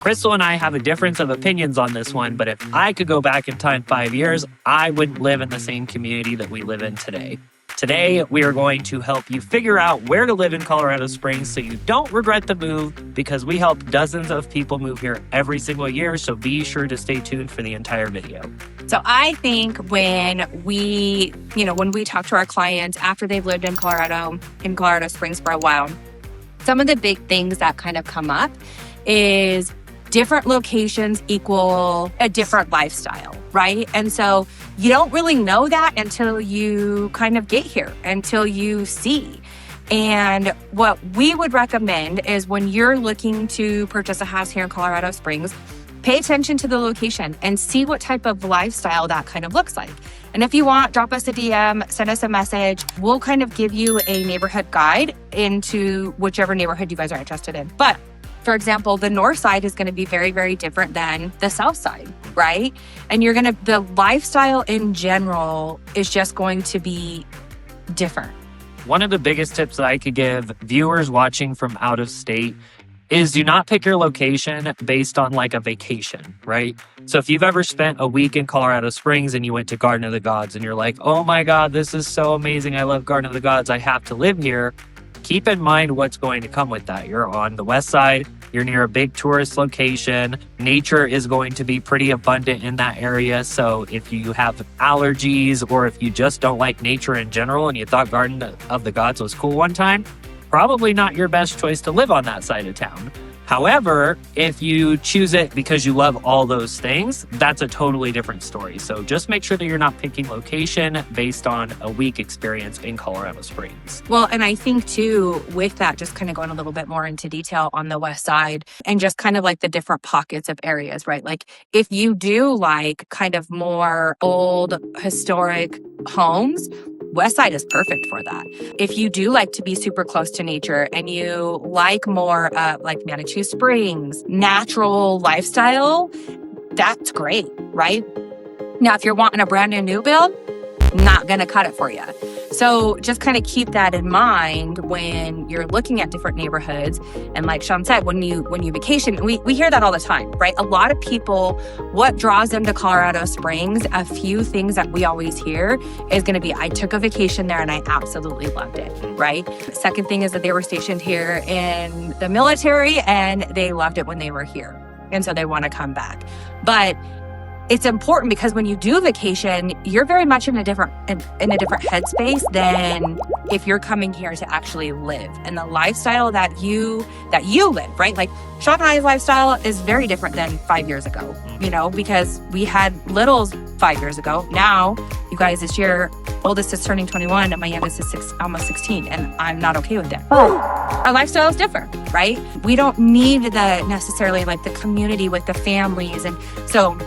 Crystal and I have a difference of opinions on this one, but if I could go back in time 5 years, I wouldn't live in the same community that we live in today. Today, we are going to help you figure out where to live in Colorado Springs so you don't regret the move, because we help dozens of people move here every single year, so be sure to stay tuned for the entire video. So I think when we talk to our clients after they've lived in Colorado Springs for a while, some of the big things that kind of come up is different locations equal a different lifestyle, right? And so you don't really know that until you kind of get here, until you see. And what we would recommend is when you're looking to purchase a house here in Colorado Springs, pay attention to the location and see what type of lifestyle that kind of looks like. And if you want, drop us a DM, send us a message. We'll kind of give you a neighborhood guide into whichever neighborhood you guys are interested in. But for example, the north side is going to be very, very different than the south side, right? And the lifestyle in general is just going to be different. One of the biggest tips that I could give viewers watching from out of state is do not pick your location based on like a vacation, right? So if you've ever spent a week in Colorado Springs and you went to Garden of the Gods and you're like, oh my God, this is so amazing. I love Garden of the Gods. I have to live here. Keep in mind what's going to come with that. You're on the west side. You're near a big tourist location. Nature is going to be pretty abundant in that area. So if you have allergies or if you just don't like nature in general and you thought Garden of the Gods was cool one time, probably not your best choice to live on that side of town. However, if you choose it because you love all those things, that's a totally different story. So just make sure that you're not picking location based on a week experience in Colorado Springs. Well, and I think too, with that, just kind of going a little bit more into detail on the west side and just kind of like the different pockets of areas, right? Like if you do like kind of more old historic homes, West Side is perfect for that. If you do like to be super close to nature and you like more like Manitou Springs, natural lifestyle, that's great, right? Now, if you're wanting a brand new build, not going to cut it for you. So just kind of keep that in mind when you're looking at different neighborhoods. And like Sean said, when you vacation, we hear that all the time, right? A lot of people, what draws them to Colorado Springs, a few things that we always hear is going to be, I took a vacation there and I absolutely loved it, right? The second thing is that they were stationed here in the military and they loved it when they were here. And so they want to come back. But it's important because when you do vacation, you're very much in a different headspace than if you're coming here to actually live. And the lifestyle that you live, right? Like Sean and I's lifestyle is very different than 5 years ago, because we had littles 5 years ago. Now, you guys, this year, oldest is turning 21 and my youngest is almost 16, and I'm not okay with that. But our lifestyle is different, right? We don't need necessarily like the community with the families. And so,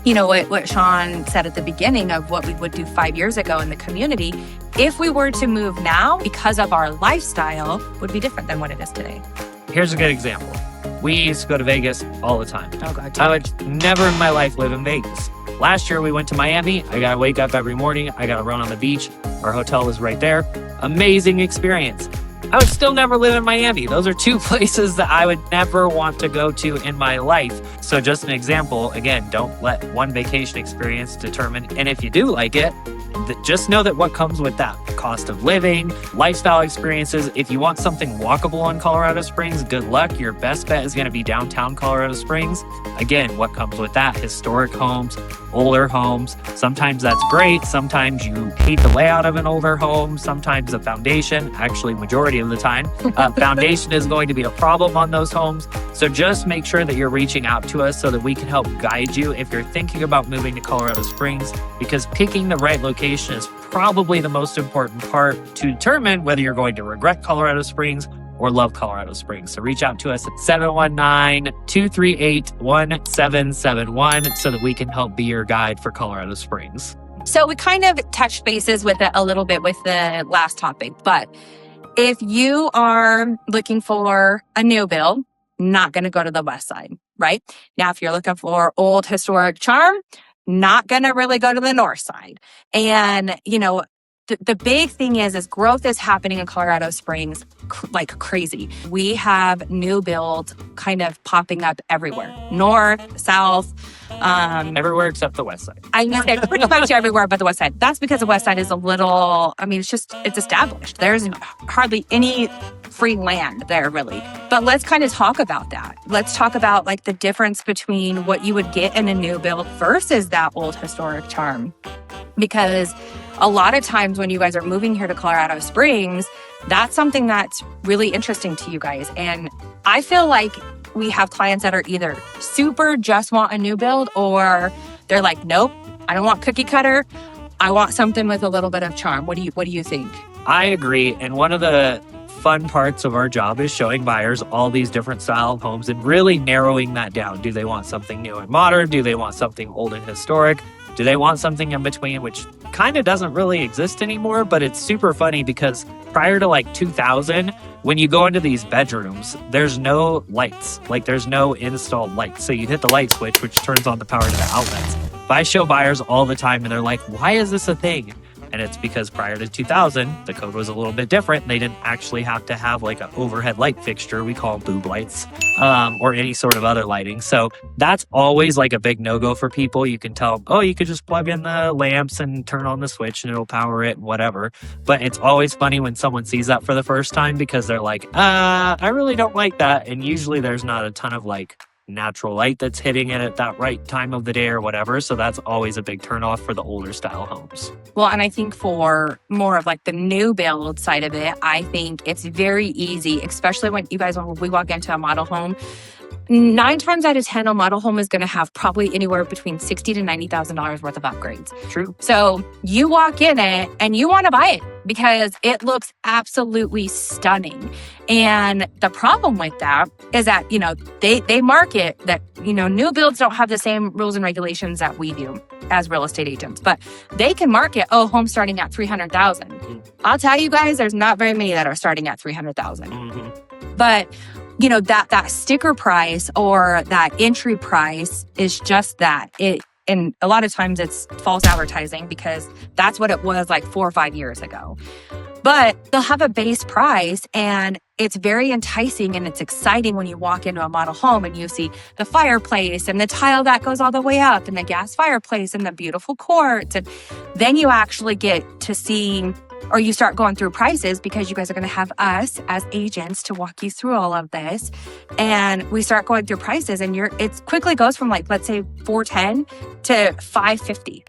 what Sean said at the beginning of what we would do 5 years ago in the community, if we were to move now because of our lifestyle, would be different than what it is today. Here's a good example. We used to go to Vegas all the time. Oh, God. I would never in my life live in Vegas. Last year we went to Miami. I got to wake up every morning. I got to run on the beach. Our hotel was right there. Amazing experience. I would still never live in Miami. Those are two places that I would never want to go to in my life. So just an example, again, don't let one vacation experience determine. And if you do like it, just know that what comes with that, cost of living, lifestyle experiences. If you want something walkable in Colorado Springs, good luck. Your best bet is going to be downtown Colorado Springs. Again, what comes with that? Historic homes, older homes. Sometimes that's great. Sometimes you hate the layout of an older home. Sometimes the foundation, actually majority of the time, foundation is going to be a problem on those homes. So just make sure that you're reaching out to us so that we can help guide you if you're thinking about moving to Colorado Springs, because picking the right location is probably the most important part to determine whether you're going to regret Colorado Springs or love Colorado Springs. So reach out to us at 719-238-1771 so that we can help be your guide for Colorado Springs. So we kind of touched bases with it a little bit with the last topic, but if you are looking for a new build, not going to go to the west side, right? Now, if you're looking for old historic charm, not going to really go to the north side. And, the big thing is growth is happening in Colorado Springs like crazy. We have new builds kind of popping up everywhere, north, south, Everywhere except the west side. I'm going to say pretty much everywhere but the west side. That's because the west side is a little, I mean, it's established. There's hardly any free land there, really. But let's kind of talk about that. Let's talk about like the difference between what you would get in a new build versus that old historic charm. Because a lot of times when you guys are moving here to Colorado Springs, that's something that's really interesting to you guys. And I feel like we have clients that are either super just want a new build, or they're like, nope, I don't want cookie cutter. I want something with a little bit of charm. What do you think? I agree. And one of the fun parts of our job is showing buyers all these different style of homes and really narrowing that down. Do they want something new and modern? Do they want something old and historic? Do they want something in between, which kind of doesn't really exist anymore? But it's super funny because prior to like 2000, when you go into these bedrooms, there's no lights. Like there's no installed lights. So you hit the light switch, which turns on the power to the outlets. But I show buyers all the time and they're like, why is this a thing? And it's because prior to 2000, the code was a little bit different. They didn't actually have to have like an overhead light fixture. We call them boob lights, or any sort of other lighting. So that's always like a big no-go for people. You can tell them, oh, you could just plug in the lamps and turn on the switch and it'll power it and whatever. But it's always funny when someone sees that for the first time because they're like, I really don't like that. And usually there's not a ton of like natural light that's hitting it at that right time of the day or whatever. So that's always a big turnoff for the older style homes. Well, and I think for more of like the new build side of it, I think it's very easy, especially when we walk into a model home. 9 times out of 10, a model home is going to have probably anywhere between $60,000 to $90,000 worth of upgrades. True. So you walk in it and you want to buy it because it looks absolutely stunning. And the problem with that is that, they market that, new builds don't have the same rules and regulations that we do as real estate agents, but they can market, home starting at $300,000. Mm-hmm. I'll tell you guys, there's not very many that are starting at $300,000. Mm-hmm. But that sticker price or that entry price is just that. And a lot of times it's false advertising because that's what it was like 4 or 5 years ago. But they'll have a base price and it's very enticing and it's exciting when you walk into a model home and you see the fireplace and the tile that goes all the way up and the gas fireplace and the beautiful quartz. And then you actually get to see, or you start going through prices because you guys are going to have us as agents to walk you through all of this. And we start going through prices and it quickly goes from like, let's say $410 to $550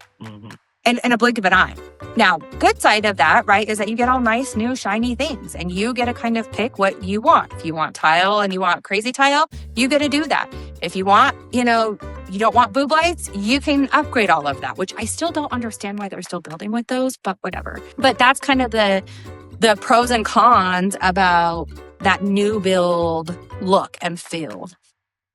in a blink of an eye. Now, good side of that, right, is that you get all nice, new, shiny things and you get to kind of pick what you want. If you want tile and you want crazy tile, you get to do that. If you want, you don't want boob lights, you can upgrade all of that, which I still don't understand why they're still building with those, but whatever. But that's kind of the pros and cons about that new build look and feel.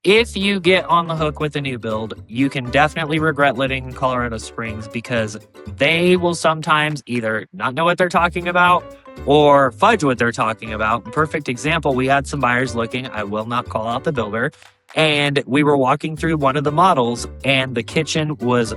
If you get on the hook with a new build, you can definitely regret living in Colorado Springs because they will sometimes either not know what they're talking about or fudge what they're talking about. Perfect example, we had some buyers looking, I will not call out the builder, and we were walking through one of the models and the kitchen was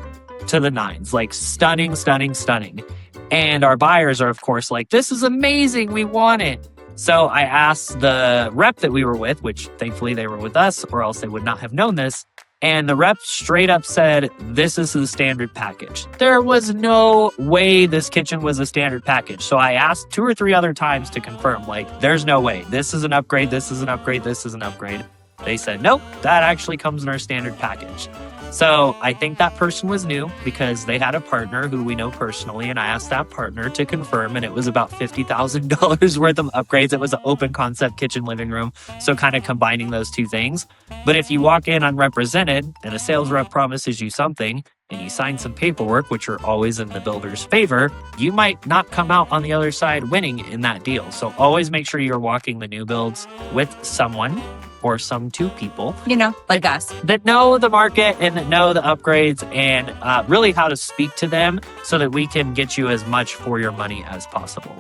to the nines, like stunning, stunning, stunning. And our buyers are, of course, like, this is amazing, we want it. So I asked the rep that we were with, which thankfully they were with us, or else they would not have known this. And the rep straight up said, this is the standard package. There was no way this kitchen was a standard package. So I asked 2 or 3 other times to confirm, like, there's no way. This is an upgrade, this is an upgrade, this is an upgrade. They said, nope, that actually comes in our standard package. So I think that person was new because they had a partner who we know personally, and I asked that partner to confirm, and it was about $50,000 worth of upgrades. It was an open concept kitchen living room, so kind of combining those two things. But if you walk in unrepresented and a sales rep promises you something and you sign some paperwork, which are always in the builder's favor, you might not come out on the other side winning in that deal. So always make sure you're walking the new builds with someone or some 2 people, like us, that know the market and that know the upgrades and really how to speak to them so that we can get you as much for your money as possible.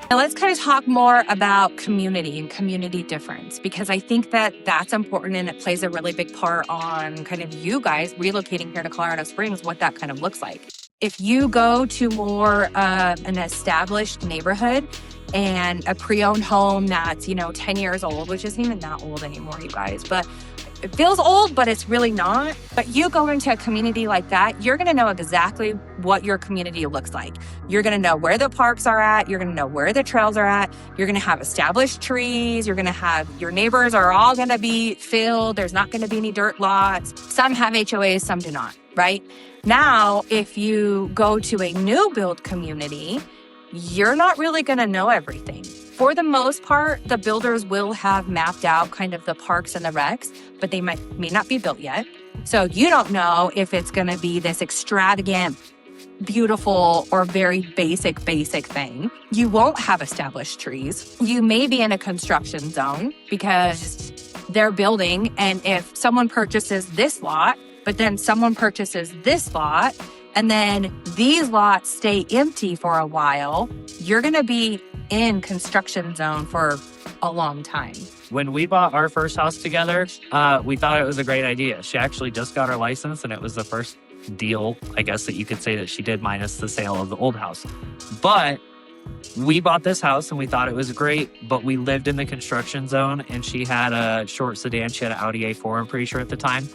Now let's kind of talk more about community and community difference, because I think that that's important and it plays a really big part on kind of you guys relocating here to Colorado Springs, what that kind of looks like. If you go to more an established neighborhood and a pre-owned home that's, 10 years old, which isn't even that old anymore, you guys, but it feels old, but it's really not. But you go into a community like that, you're going to know exactly what your community looks like. You're going to know where the parks are at. You're going to know where the trails are at. You're going to have established trees. You're going to have your neighbors are all going to be filled. There's not going to be any dirt lots. Some have HOAs, some do not, right? Now, if you go to a new build community, you're not really going to know everything. For the most part, the builders will have mapped out kind of the parks and the recs, but they may not be built yet. So you don't know if it's going to be this extravagant, beautiful, or very basic thing. You won't have established trees. You may be in a construction zone because they're building, and if someone purchases this lot, but then someone purchases this lot, and then these lots stay empty for a while, you're going to be in construction zone for a long time. When we bought our first house together, we thought it was a great idea. She actually just got her license, and it was the first deal, I guess, that you could say that she did, minus the sale of the old house. But we bought this house and we thought it was great, but we lived in the construction zone, and she had a short sedan. She had an Audi A4, I'm pretty sure at the time.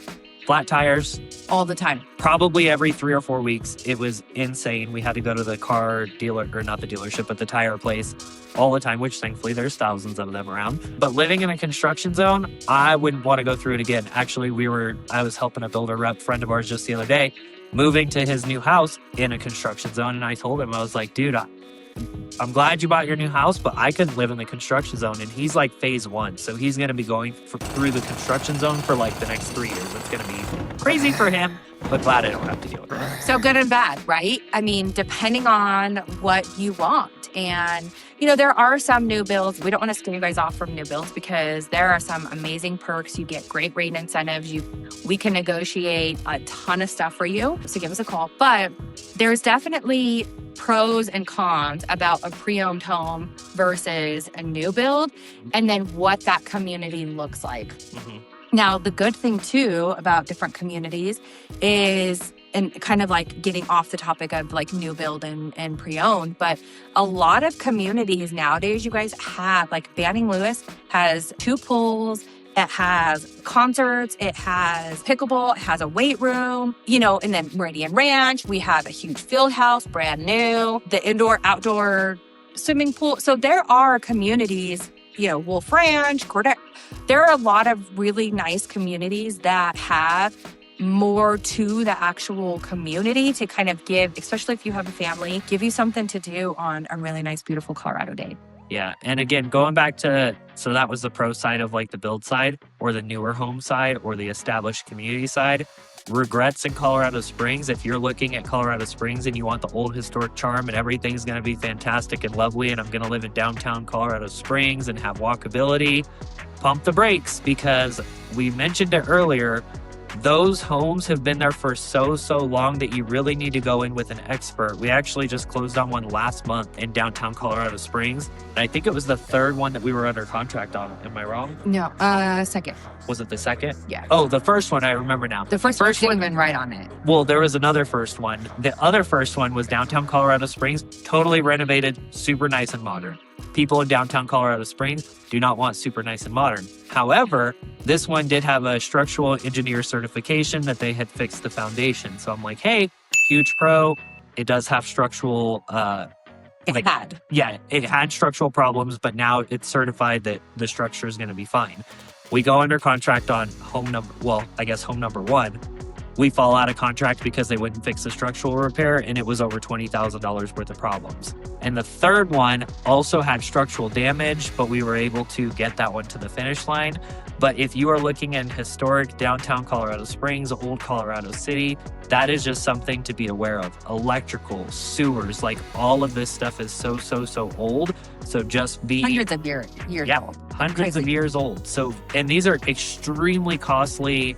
Flat tires. All the time. Probably every 3 or 4 weeks. It was insane. We had to go to the car dealer, or not the dealership, but the tire place all the time, which thankfully there's thousands of them around. But living in a construction zone, I wouldn't want to go through it again. Actually, I was helping a builder rep friend of ours just the other day, moving to his new house in a construction zone. And I told him, I was like, dude, I'm glad you bought your new house, but I couldn't live in the construction zone. And he's like phase 1. So he's going to be going through the construction zone for like the next 3 years. It's going to be crazy for him, but glad I don't have to deal with it. So good and bad, right? I mean, depending on what you want. And, there are some new builds. We don't want to scare you guys off from new builds because there are some amazing perks. You get great rate incentives. We can negotiate a ton of stuff for you. So give us a call. But there's definitely pros and cons about a pre-owned home versus a new build, and then what that community looks like. Mm-hmm. Now, the good thing too about different communities is, and kind of like getting off the topic of like new build and pre-owned, but a lot of communities nowadays, you guys have, like Banning Lewis has 2 pools. It has concerts, it has pickleball, it has a weight room, and then Meridian Ranch, we have a huge field house, brand new, the indoor-outdoor swimming pool. So there are communities, Wolf Ranch, there are a lot of really nice communities that have more to the actual community to kind of give, especially if you have a family, give you something to do on a really nice, beautiful Colorado day. Yeah. And again, going back to, so that was the pro side of like the build side, or the newer home side, or the established community side. Regrets in Colorado Springs. If you're looking at Colorado Springs and you want the old historic charm and everything's going to be fantastic and lovely, and I'm going to live in downtown Colorado Springs and have walkability, pump the brakes, because we mentioned it earlier. Those homes have been there for so long that you really need to go in with an expert. We actually just closed on one last month in downtown Colorado Springs. And I think it was the 3rd one that we were under contract on. Am I wrong? No, second. Was it the 2nd? Yeah. Oh, the first one, I remember now. The first one been right on it. Well, there was another first one. The other first one was downtown Colorado Springs, totally renovated, super nice and modern. People in downtown Colorado Springs do not want super nice and modern. However, this one did have a structural engineer certification that they had fixed the foundation. So I'm like, hey, huge pro. It does have structural... it had structural problems, but now it's certified that the structure is going to be fine. We go under contract on home number 1. We fall out of contract because they wouldn't fix the structural repair, and it was over $20,000 worth of problems. And the 3rd one also had structural damage, but we were able to get that one to the finish line. But if you are looking in historic downtown Colorado Springs, old Colorado City, that is just something to be aware of. Electrical, sewers, like all of this stuff is so old. So just be... Hundreds of years old. Hundreds of years old. So, and these are extremely costly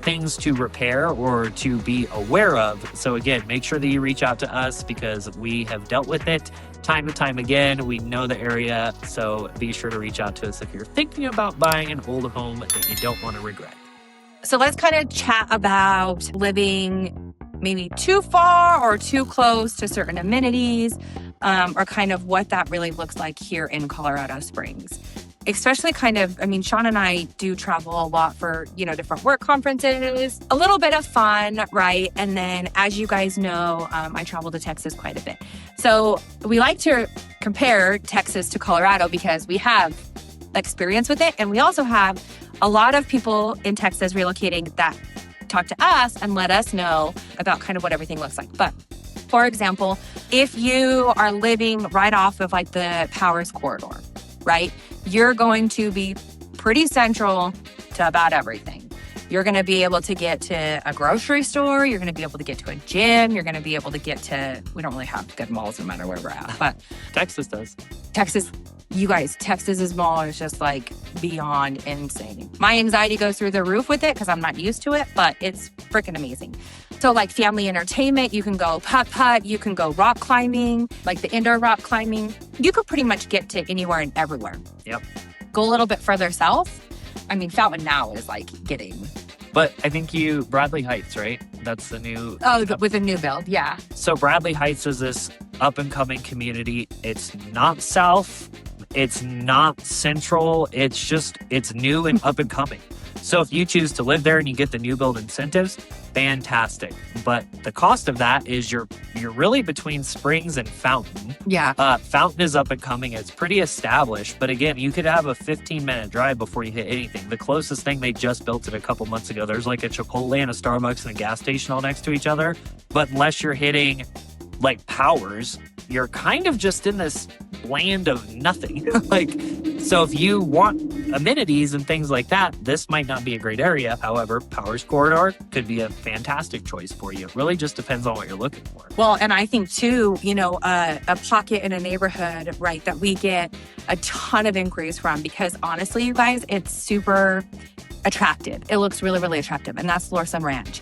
things to repair or to be aware of. So again, make sure that you reach out to us because we have dealt with it time and time again. We know the area, so be sure to reach out to us if you're thinking about buying an old home that you don't want to regret. So let's kind of chat about living maybe too far or too close to certain amenities, or kind of what that really looks like here in Colorado Springs. Especially Sean and I do travel a lot for, different work conferences, a little bit of fun, right? And then, as you guys know, I travel to Texas quite a bit. So we like to compare Texas to Colorado because we have experience with it. And we also have a lot of people in Texas relocating that talk to us and let us know about kind of what everything looks like. But for example, if you are living right off of like the Powers corridor, right? You're going to be pretty central to about everything. You're going to be able to get to a grocery store. You're going to be able to get to a gym. You're going to be able to get to, we don't really have good malls no matter where we're at, but Texas does. You guys, Texas's mall is just like beyond insane. My anxiety goes through the roof with it because I'm not used to it, but it's freaking amazing. So like family entertainment, you can go putt-putt, you can go rock climbing, like the indoor rock climbing. You could pretty much get to anywhere and everywhere. Yep. Go a little bit further south. Fountain now is like getting... But I think Bradley Heights, right? That's the new... with a new build, yeah. So Bradley Heights is this up-and-coming community. It's not south. It's not central. It's new and up-and-coming. So if you choose to live there and you get the new build incentives, fantastic. But the cost of that is you're really between Springs and Fountain. Yeah. Fountain is up and coming. It's pretty established. But again, you could have a 15-minute drive before you hit anything. The closest thing, they just built it a couple months ago. There's like a Chipotle and a Starbucks and a gas station all next to each other. But unless you're hitting like Powers, you're kind of just in this land of nothing. So if you want amenities and things like that, this might not be a great area. However, Powers Corridor could be a fantastic choice for you. It really just depends on what you're looking for. Well, and I think too, a pocket in a neighborhood, right, that we get a ton of inquiries from, because honestly, you guys, it's super attractive. It looks really, really attractive. And that's Relocation Ranch.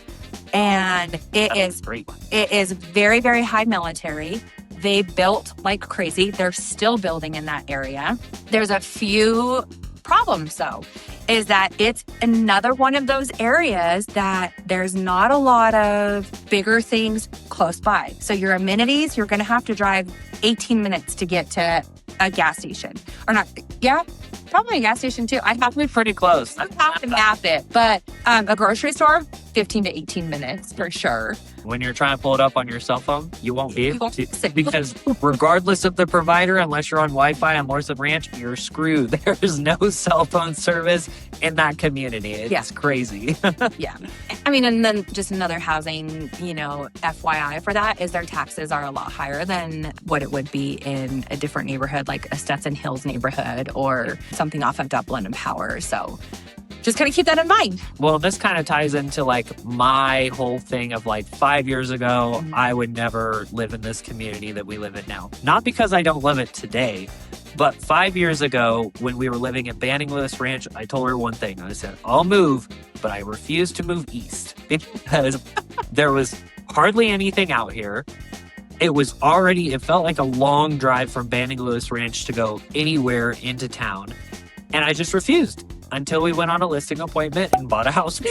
And it is very, very high military. They built like crazy. They're still building in that area. There's a few problems, though, is that it's another one of those areas that there's not a lot of bigger things close by. So your amenities, you're going to have to drive 18 minutes to get to a gas station. Or not, yeah, probably a gas station too. I have to be pretty close. I have to map it. But a grocery store, 15 to 18 minutes for sure. When you're trying to pull it up on your cell phone, you won't be able to, because regardless of the provider, unless you're on Wi-Fi on Relocation Ranch, you're screwed. There's no cell phone service in that community. It's crazy. Yeah. And then just another housing, FYI for that is their taxes are a lot higher than what it would be in a different neighborhood, like a Stetson Hills neighborhood or something off of Dublin and Power. So just kind of keep that in mind. Well, this kind of ties into like my whole thing of like 5 years ago, I would never live in this community that we live in now. Not because I don't love it today, but 5 years ago when we were living at Relocation Ranch, I told her one thing. I said, I'll move, but I refuse to move east because there was hardly anything out here. It felt like a long drive from Relocation Ranch to go anywhere into town. And I just refused until we went on a listing appointment and bought a house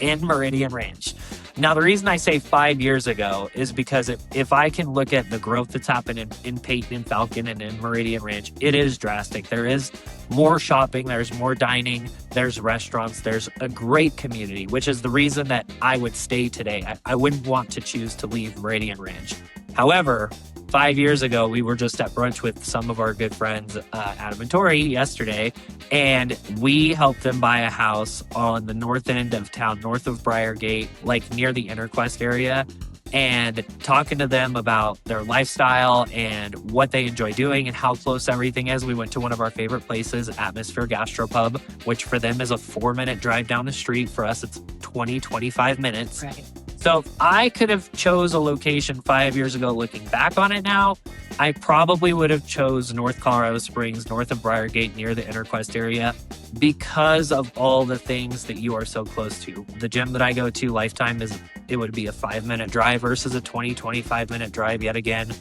in Meridian Ranch. Now, the reason I say 5 years ago is because if I can look at the growth that's happened in Peyton and Falcon and in Meridian Ranch, it is drastic. There is more shopping, there's more dining, there's restaurants, there's a great community, which is the reason that I would stay today. I wouldn't want to choose to leave Meridian Ranch. However, 5 years ago, we were just at brunch with some of our good friends, Adam and Tori, yesterday, and we helped them buy a house on the north end of town, north of Briargate, like near the InterQuest area, and talking to them about their lifestyle and what they enjoy doing and how close everything is. We went to one of our favorite places, Atmosphere Gastropub, which for them is a 4-minute drive down the street. For us, it's 25 minutes. Right. So if I could have chose a location 5 years ago, looking back on it now, I probably would have chose North Colorado Springs, north of Briargate, near the InterQuest area, because of all the things that you are so close to. The gym that I go to, Lifetime, it would be a 5-minute drive versus a 25-minute drive yet again.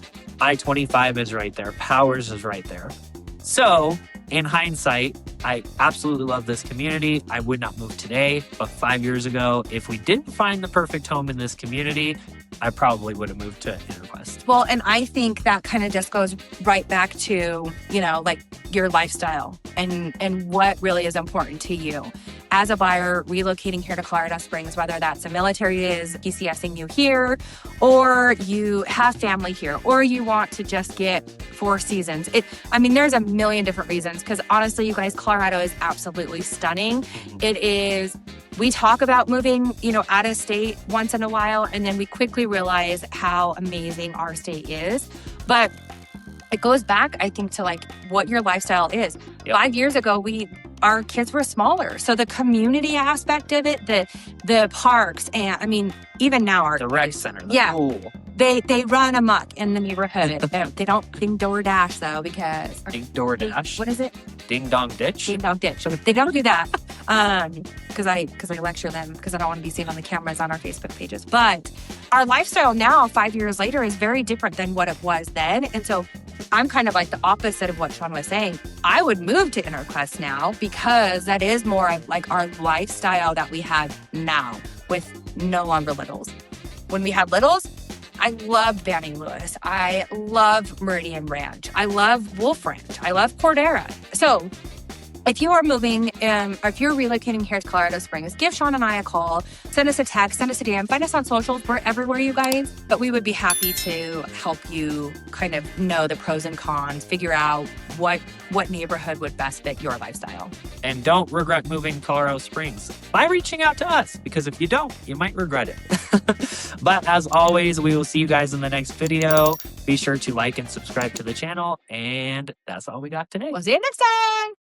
I-25 is right there. Powers is right there. So in hindsight, I absolutely love this community. I would not move today, but 5 years ago, if we didn't find the perfect home in this community, I probably would have moved to InterQuest. Well, and I think that kind of just goes right back to, you know, like your lifestyle and what really is important to you. As a buyer relocating here to Colorado Springs, whether that's a military is PCSing you here, or you have family here, or you want to just get 4 seasons. There's a million different reasons, because honestly, you guys, Colorado is absolutely stunning. It is. We talk about moving, out of state once in a while, and then we quickly realize how amazing our state is. But it goes back, I think, to like what your lifestyle is. Yep. 5 years ago, our kids were smaller. So the community aspect of it, the parks, and even now The rec center, the pool. They run amok in the neighborhood. They don't ding DoorDash though, because Ding DoorDash. What is it? Ding Dong Ditch. Ding Dong Ditch. They don't do that. Because I lecture them because I don't want to be seen on the cameras on our Facebook pages. But our lifestyle now, 5 years later, is very different than what it was then. And so I'm kind of like the opposite of what Sean was saying. I would move to InterQuest now because that is more of like our lifestyle that we have now with no longer littles. When we had littles, I love Banning Lewis. I love Meridian Ranch. I love Wolf Ranch. I love Cordera. So if you are moving, or if you're relocating here to Colorado Springs, give Sean and I a call, send us a text, send us a DM, find us on socials. We're everywhere, you guys. But we would be happy to help you kind of know the pros and cons, figure out what neighborhood would best fit your lifestyle. And don't regret moving to Colorado Springs by reaching out to us, because if you don't, you might regret it. But as always, we will see you guys in the next video. Be sure to like and subscribe to the channel. And that's all we got today. We'll see you next time.